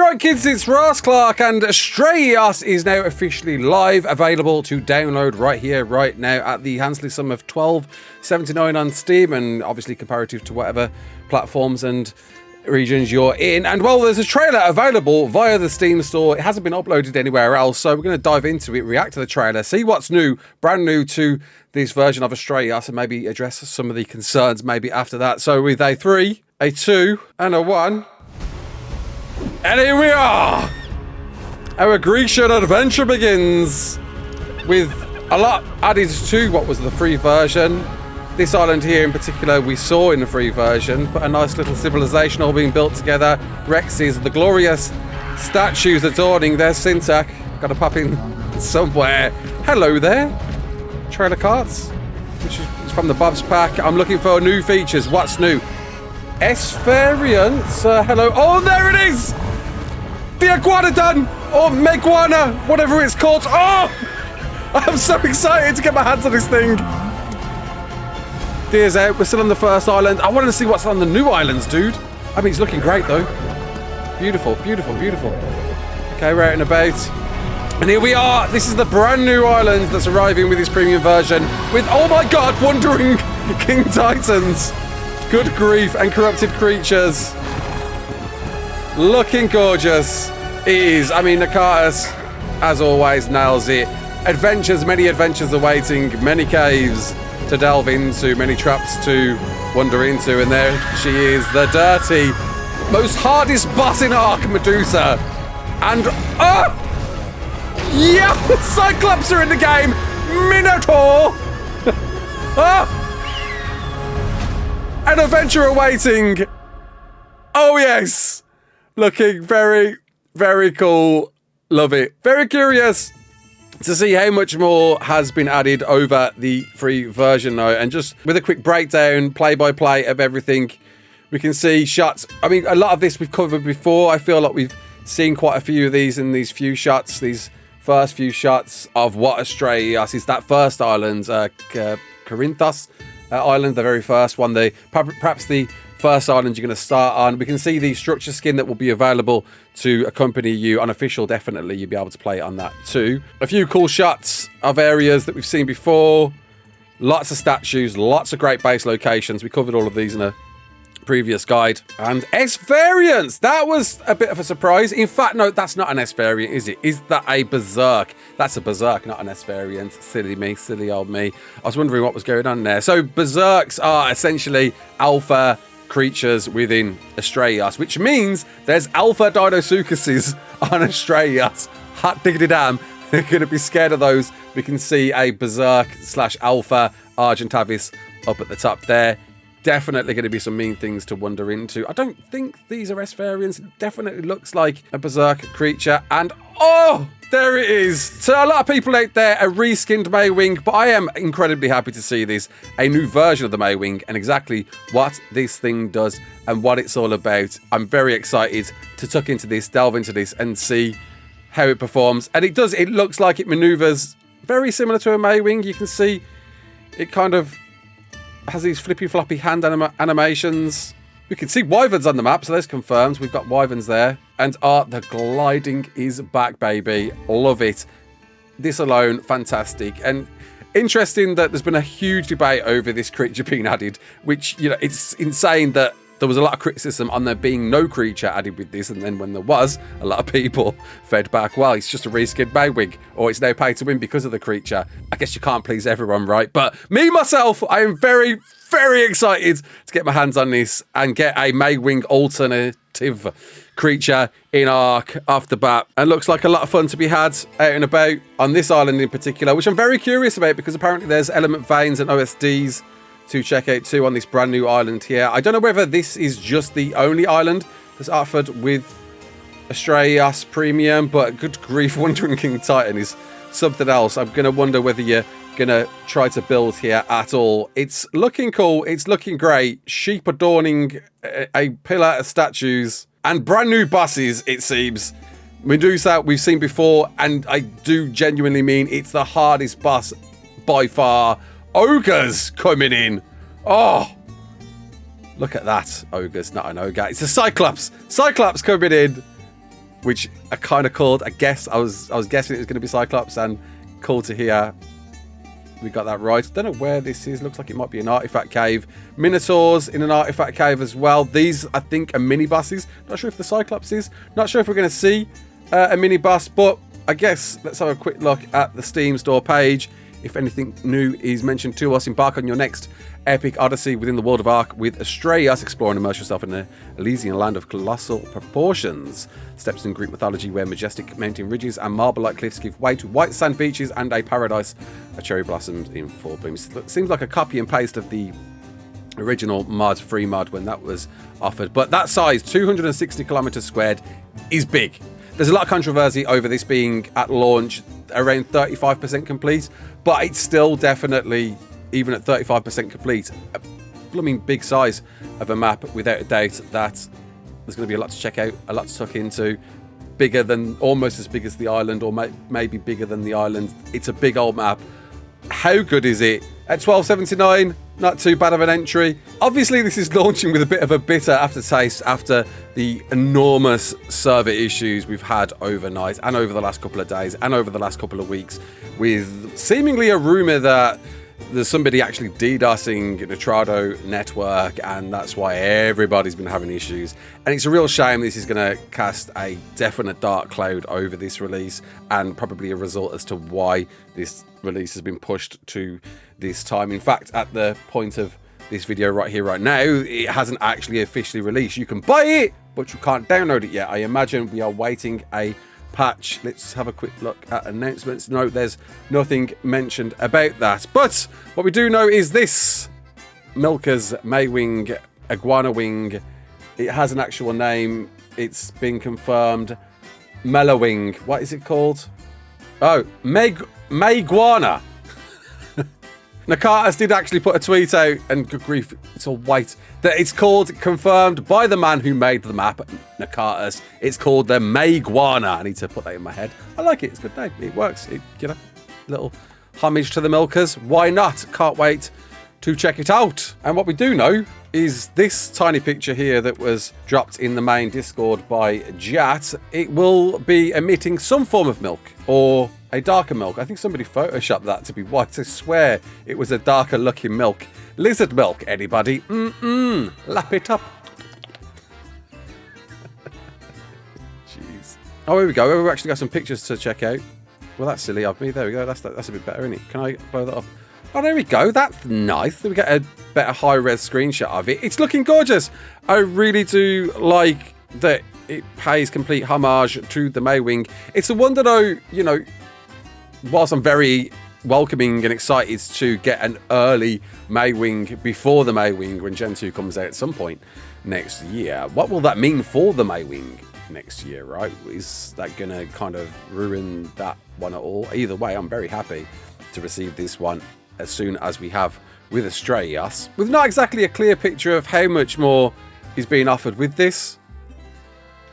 Alright kids, it's Raasclark and Astraeos is now officially live, available to download right here, right now at the handsome sum of $12.79 on Steam, and obviously comparative to whatever platforms and regions you're in. And well, there's a trailer available via the Steam store. It hasn't been uploaded anywhere else, so we're going to dive into it, react to the trailer, see what's new, brand new to this version of Astraeos, and maybe address some of the concerns maybe after that. So with a 3, a 2, and a 1... and here we are! Our Grecian adventure begins with a lot added to what was the free version. This island here in particular we saw in the free version, but a nice little civilization all being built together. Rexes, the glorious statues adorning their syntax. Gotta pop in somewhere. Hello there. Trailer carts, which is from the Bob's pack. I'm looking for new features. What's new? S variants. Hello. Oh, there it is! The Iguanodon! Or Maeguana! Whatever it's called. Oh! I'm so excited to get my hands on this thing. Deer's out. We're still on the first island. I wanted to see what's on the new islands, dude. I mean, it's looking great, though. Beautiful, beautiful, beautiful. Okay, we're out and about. And here we are. This is the brand new island that's arriving with this premium version. With, oh my god, wandering King Titans. Good grief, and corrupted creatures. Looking gorgeous. It is. I mean, Nakatas, as always, nails it. Adventures, many adventures awaiting, many caves to delve into, many traps to wander into, and there she is, the dirty, most hardest boss in ARK, Medusa. And, yeah, Cyclops are in the game. Minotaur. An adventure awaiting. Oh yes, looking very, very cool. Love it. Very curious to see how much more has been added over the free version though. And just with a quick breakdown, play-by-play of everything, we can see shots. I mean, a lot of this we've covered before. I feel like we've seen quite a few of these in these few shots, these first few shots of what Astraeos is. That first island, Corinthos island, the very first one, perhaps the first island you're going to start on. We can see the structure skin that will be available to accompany you. Unofficial, definitely, you'll be able to play on that too. A few cool shots of areas that we've seen before. Lots of statues, lots of great base locations. We covered all of these in a previous guide. And S variants, that was a bit of a surprise. In fact, no, that's not an S variant, is it? Is that a berserk? That's a berserk, not an S variant. Silly me, silly old me. I was wondering what was going on there. So berserks are essentially alpha creatures within Astraeos, which means there's alpha Dinosuchuses on Astraeos. Hot diggity damn, they're going to be scared of those. We can see a berserk / alpha Argentavis up at the top there. Definitely going to be some mean things to wander into. I don't think these are S variants. It definitely looks like a berserk creature. And oh, there it is. So a lot of people out there, a reskinned Maewing, but I am incredibly happy to see this. A new version of the Maewing and exactly what this thing does and what it's all about. I'm very excited to tuck into this, delve into this and see how it performs. And it does, it looks like it maneuvers very similar to a Maewing. You can see it kind of has these flippy floppy hand animations. We can see wyverns on the map, so that's confirmed. We've got wyverns there. And the gliding is back, baby. Love it. This alone, fantastic. And interesting that there's been a huge debate over this creature being added, which, you know, it's insane that there was a lot of criticism on there being no creature added with this, and then when there was, a lot of people fed back, well, it's just a reskinned Maewing, or it's now pay to win because of the creature. I guess you can't please everyone, right? But me, myself, I am very, very excited to get my hands on this and get a Maewing alternative creature in ARK off the bat. And looks like a lot of fun to be had out and about on this island in particular, which I'm very curious about because apparently there's element veins and OSDs to check out too on this brand new island here. I don't know whether this is just the only island that's offered with Astraeos Premium, but good grief, Wandering King Titan is something else. I'm going to wonder whether you're going to try to build here at all. It's looking cool. It's looking great. Sheep adorning a pillar of statues and brand new bosses, it seems. Medusa we've seen before, and I do genuinely mean it's the hardest boss by far. Ogres coming in. Oh, look at that. Ogre's not an ogre. It's a Cyclops. Cyclops coming in. which are kind of called, I guess, I was guessing it was going to be Cyclops, and cool to hear we got that right. Don't know where this is. Looks like it might be an artifact cave. Minotaurs in an artifact cave as well. These, I think, are mini bosses. Not sure if the Cyclops is. Not sure if we're going to see a mini boss, but I guess let's have a quick look at the Steam store page. If anything new is mentioned to us, embark on your next epic odyssey within the world of ARK with Astraeos. Explore and immerse yourself in the Elysian land of colossal proportions. Steps in Greek mythology where majestic mountain ridges and marble-like cliffs give way to white sand beaches and a paradise of cherry blossoms in full bloom. Seems like a copy and paste of the original mod, free mod, when that was offered. But that size, 260 kilometers squared, is big. There's a lot of controversy over this being, at launch, around 35% complete, but it's still definitely, even at 35% complete, a blooming big size of a map, without a doubt. That there's going to be a lot to check out, a lot to tuck into. Bigger than, almost as big as the island, or maybe bigger than the island. It's a big old map. How good is it? At $12.79, not too bad of an entry. Obviously, this is launching with a bit of a bitter aftertaste after the enormous server issues we've had overnight and over the last couple of days and over the last couple of weeks, with seemingly a rumor that there's somebody actually DDoSing the Trado network, and that's why everybody's been having issues. And it's a real shame. This is going to cast a definite dark cloud over this release, and probably a result as to why this release has been pushed to this time. In fact, at the point of this video right here, right now, it hasn't actually officially released. You can buy it, but you can't download it yet. I imagine we are waiting a patch. Let's have a quick look at announcements. No, there's nothing mentioned about that. But what we do know is this Milka's Maywing Iguana Wing. It has an actual name. It's been confirmed. Mellowing. What is it called? Oh, Maeguana. Nakatas did actually put a tweet out, and good grief, it's all white, that it's called, confirmed by the man who made the map, Nakatas. It's called the Maeguana. I need to put that in my head. I like it. It's a good name. It works. Little homage to the Milkers. Why not? Can't wait to check it out. And what we do know is this tiny picture here that was dropped in the main Discord by Jat. It will be emitting some form of milk, or a darker milk. I think somebody photoshopped that to be white. I swear it was a darker looking milk. Lizard milk, anybody? Lap it up. Jeez. Oh, here we go. We've actually got some pictures to check out. Well, that's silly of me. There we go. That's a bit better, isn't it? Can I blow that up? Oh, there we go. That's nice. We get a better high-res screenshot of it. It's looking gorgeous. I really do like that it pays complete homage to the Maywing. It's a wonder, though, you know, whilst I'm very welcoming and excited to get an early Maywing before the Maywing when Gen 2 comes out at some point next year, what will that mean for the Maywing next year, right? Is that going to kind of ruin that one at all? Either way, I'm very happy to receive this one as soon as we have with Astraeos, with not exactly a clear picture of how much more is being offered with this.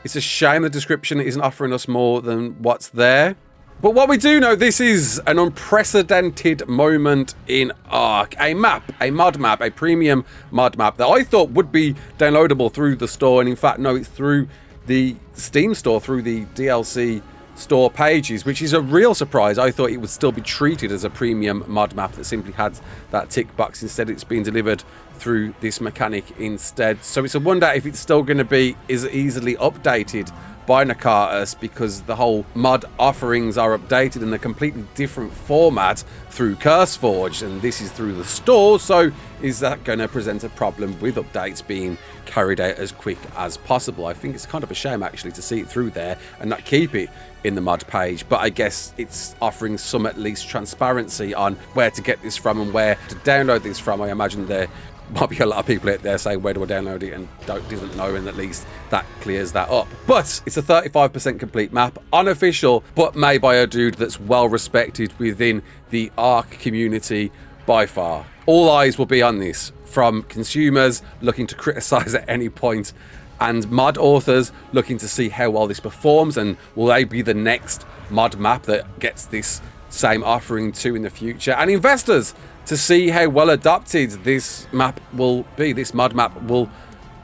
It's a shame the description isn't offering us more than what's there. But what we do know, this is an unprecedented moment in ARK. A map, a mod map, a premium mod map that I thought would be downloadable through the store. And in fact, no, it's through the Steam store, through the DLC store pages, which is a real surprise. I thought it would still be treated as a premium mod map that simply had that tick box. Instead, it's being delivered through this mechanic instead. So it's a wonder if it's still going to be as easily updated by Nakatas, because the whole mod offerings are updated in a completely different format through CurseForge, and this is through the store. So is that going to present a problem with updates being carried out as quick as possible? I think it's kind of a shame actually to see it through there and not keep it in the mod page, but I guess it's offering some at least transparency on where to get this from and where to download this from. I imagine there might be a lot of people out there saying, where do I download it, and didn't know, and at least that clears that up. But it's a 35% complete map, unofficial, but made by a dude that's well respected within the ARK community by far. All eyes will be on this, from consumers looking to criticize at any point, and mod authors looking to see how well this performs, and will they be the next mod map that gets this same offering too in the future, and investors to see how well adopted this map will be. This mod map will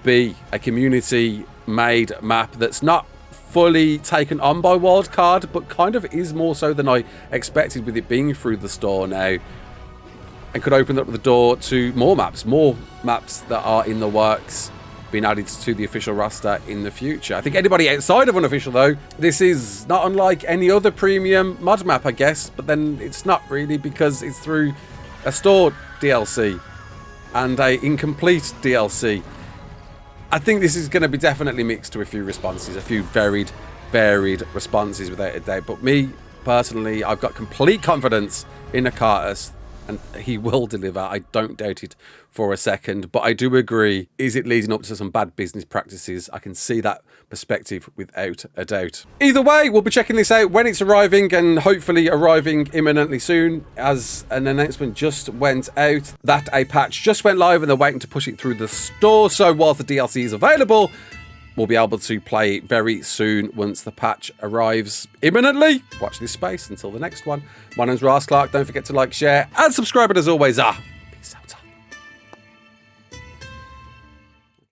be a community made map that's not fully taken on by Wildcard, but kind of is more so than I expected with it being through the store now. And could open up the door to more maps that are in the works, being added to the official roster in the future. I think anybody outside of unofficial, though, this is not unlike any other premium mod map, I guess, but then it's not really because it's through a store DLC and a incomplete DLC. I think this is going to be definitely mixed to a few responses, a few varied responses without a doubt. But me, personally, I've got complete confidence in Akatus, and he will deliver. I don't doubt it for a second, but I do agree. Is it leading up to some bad business practices? I can see that perspective without a doubt. Either way, we'll be checking this out when it's arriving, and hopefully arriving imminently soon, as an announcement just went out that a patch just went live and they're waiting to push it through the store. So whilst the DLC is available, we'll be able to play very soon once the patch arrives imminently. Watch this space until the next one. My name's Raasclark. Don't forget to like, share, and subscribe. And as always,